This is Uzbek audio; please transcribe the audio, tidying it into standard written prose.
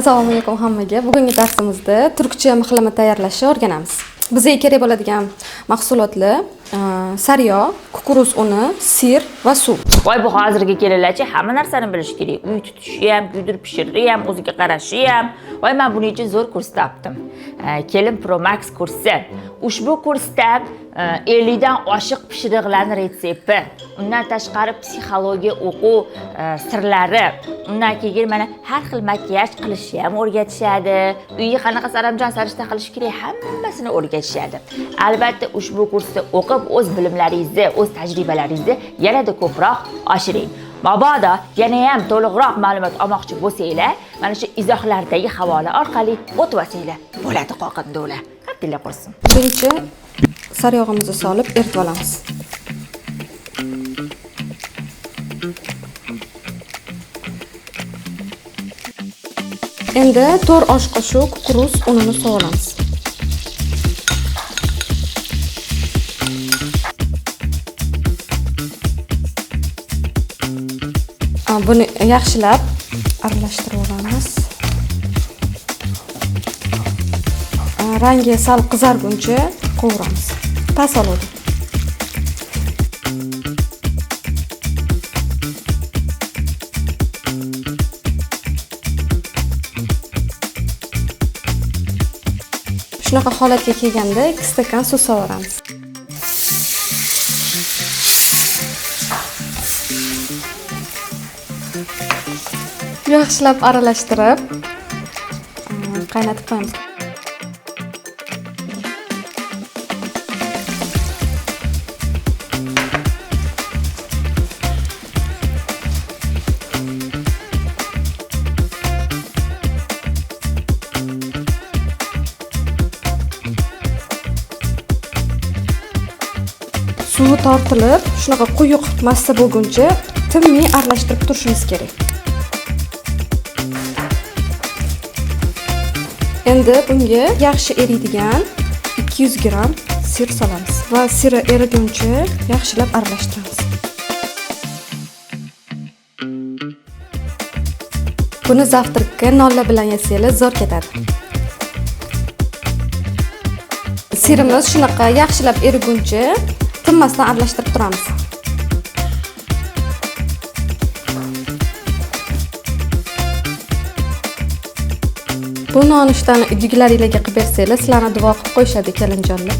Assalomu alaykum hammaga. Bugungi darsimizda turkcha mixlama tayyorlashni o'rganamiz. Bizga kerak bo'ladigan mahsulotlar sariyog', kukuruz uni, sir va suv. Voy bu hozirgi kelinlarchi hamma narsani bilish kerak. Uy tutishi ham, kuydirib pishirishi ham, o'ziga qarashi ham. Voy men buning uchun zo'r kurs topdim. Kelin Pro Max kursi. Ushbu kursda 50 dan oshiq pishiriqlarning retsepti, undan tashqari psixologiya o'quv sirlari, undan keyin mana har xil makiyaj qilishni ham o'rgatishadi. Uyga qanaqa saramjon sarishta qilish kerak, hammasini o'rgatishadi. Albatta ushbu kursda o'qib o'z bilimlaringizni, o'z tajribalaringizni yanada ko'proq oshiring. Mabodo yana ham to'liqroq ma'lumot olmoqchi bo'lsanglar, mana shu izohlardagi havola orqali o'tib olsanglar bo'ladi qoqindo'la. Qattiqlar qursin. Birinchi sariyog'imizni solib eritib olamiz. Endi 4 osh qoshiq kukuruz unini sovuramiz. Buni yaxshilab aralashtirib olamiz. Rangi sal qizarguncha qovuramiz. Past olovda. Shunaqa holatga kelganda 2 stakan suv sovuramiz. Yaxshilab aralashtirib qaynatib qo'yamiz. Suvi tortilib, shunaqa quyuq massa bo'lguncha tinmay aralashtirib turishimiz kerak. Endi bunga yaxshi eriydigan 200 gram sir solamiz va siri eriguncha yaxshilab aralashtiramiz. Buni zavtraqqa nonlar bilan yesanglar zo'r ketadi. Sirimiz shunaqa yaxshilab eriguncha tinmasdan aralashtirib turamiz. Bu nonushtani uydagilaringizga qilib bersanglar, sizlarni duo qilib qo'yishadi kelinjonlar.